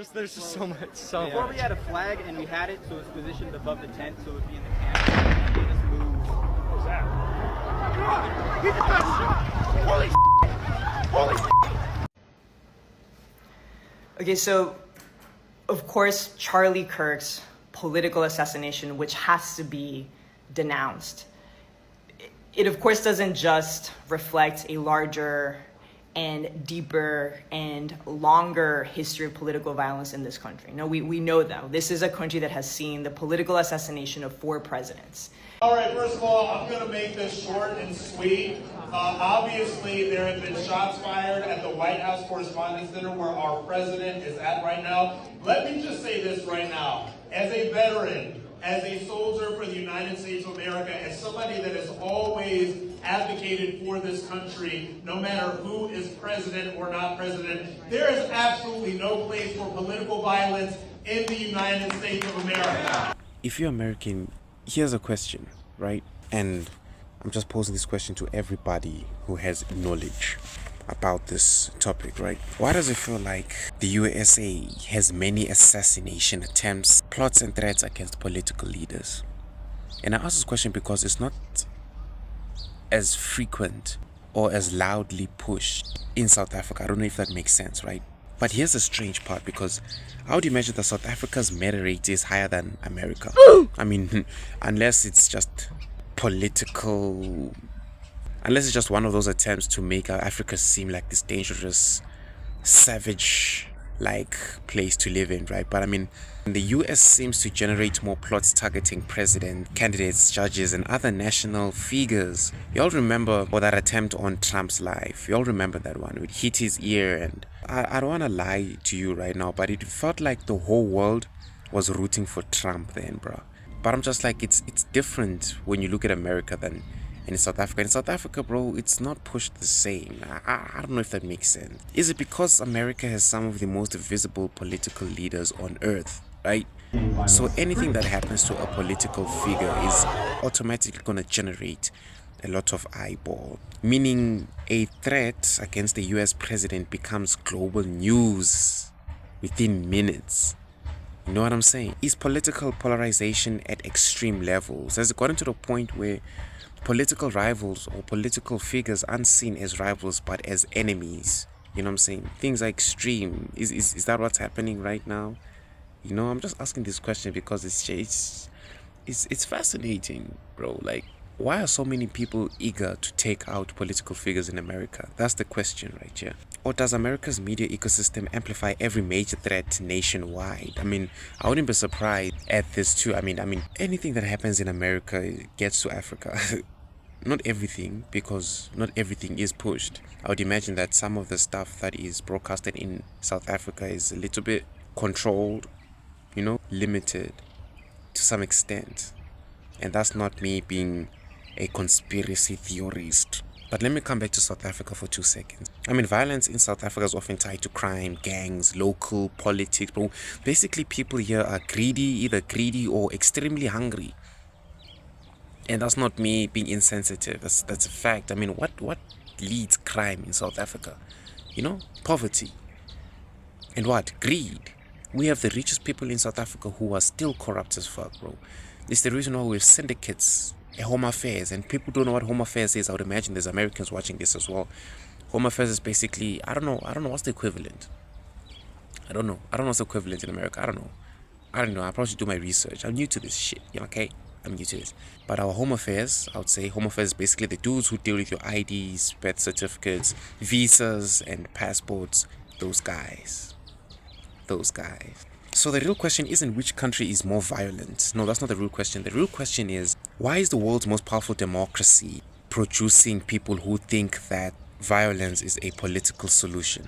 there's just so much. Before we had a flag and we had it so it's positioned above the tent so it would be in the camp. We just moved. What was that? God, he just got shot! Holy Holy Okay, so of course Charlie Kirk's political assassination, which has to be denounced, it of course doesn't just reflect a larger and deeper and longer history of political violence in this country. No, we know that. This is a country that has seen the political assassination of 4 presidents. All right, first of all, I'm going to make this short and sweet. Obviously, there have been shots fired at the White House Correspondents' Center where our president is at right now. Let me just say this right now. As a veteran, as a soldier for the United States of America, as somebody that has always advocated for this country, no matter who is president or not president, there is absolutely no place for political violence in the United States of America. If you're American, here's a question, right? And I'm just posing this question to everybody who has knowledge about this topic, right? Why does it feel like the USA has many assassination attempts, plots and threats against political leaders? And I ask this question because it's not as frequent or as loudly pushed in South Africa. I don't know if that makes sense, right? But here's the strange part, because I would imagine that South Africa's murder rate is higher than America. I mean, unless it's just political, unless it's just one of those attempts to make Africa seem like this dangerous, savage like place to live in, right? But I mean, the US seems to generate more plots targeting president, candidates, judges, and other national figures. You all remember that attempt on Trump's life. You all remember that one? It hit his ear, and I don't want to lie to you right now, but it felt like the whole world was rooting for Trump then, bro. But I'm just like, it's different when you look at America than in South Africa. In South Africa, bro, it's not pushed the same. I don't know if that makes sense. Is it because America has some of the most visible political leaders on earth, right? So anything that happens to a political figure is automatically going to generate a lot of eyeball, meaning a threat against the US president becomes global news within minutes. You know what I'm saying? Is political polarization at extreme levels? Has it gotten to the point where political rivals or political figures aren't seen as rivals but as enemies? You know what I'm saying? Things are extreme. Is that what's happening right now? You know, I'm just asking this question because it's fascinating, bro. Like, why are so many people eager to take out political figures in America? That's the question right here. Or does America's media ecosystem amplify every major threat nationwide? I mean, I wouldn't be surprised at this too. I mean, anything that happens in America gets to Africa. Not everything, because not everything is pushed. I would imagine that some of the stuff that is broadcasted in South Africa is a little bit controlled, you know, limited to some extent. And that's not me being a conspiracy theorist. But let me come back to South Africa for 2 seconds. I mean, violence in South Africa is often tied to crime, gangs, local politics. Bro. Basically, people here are greedy, either greedy or extremely hungry. And that's not me being insensitive. That's a fact. I mean, what leads crime in South Africa? You know, poverty. And what? Greed. We have the richest people in South Africa who are still corrupt as fuck, bro. It's the reason why we have syndicates, Home Affairs, and people don't know what Home Affairs is. I would imagine there's Americans watching this as well. Home Affairs is basically, I don't know what's the equivalent. I don't know what's the equivalent in America. I don't know. I probably should do my research. I'm new to this shit, you know, okay? I'm new to this. But our Home Affairs, I would say Home Affairs is basically the dudes who deal with your IDs, birth certificates, visas, and passports. Those guys. So the real question isn't which country is more violent. No, that's not the real question. The real question is, why is the world's most powerful democracy producing people who think that violence is a political solution?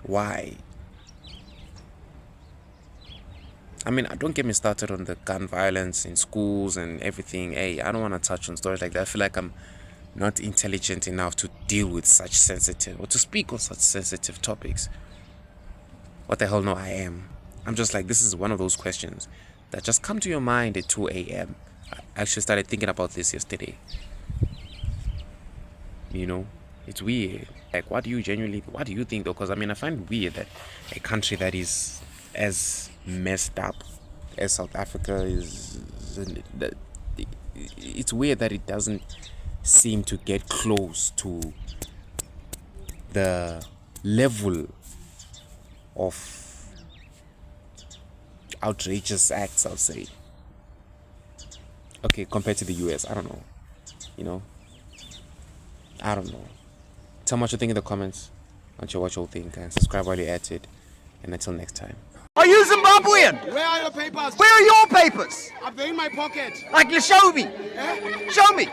Why? I mean, don't get me started on the gun violence in schools and everything. Hey, I don't want to touch on stories like that. I feel like I'm not intelligent enough to deal with such sensitive, or to speak on such sensitive topics. What the hell, no, I am. I'm just like, this is one of those questions that just come to your mind at 2 a.m. I actually started thinking about this yesterday. You know, it's weird. Like, what do you think though? Because I mean, I find it weird that a country that is as messed up as South Africa is, it's weird that it doesn't seem to get close to the level of outrageous acts, I'll say. Okay, compared to the US, I don't know. You know? I don't know. Tell me what you think in the comments. What you all think, and subscribe while you're at it. And until next time. Are you Zimbabwean? Where are your papers? Where are your papers? Are they in my pocket? Like, show me. Show me.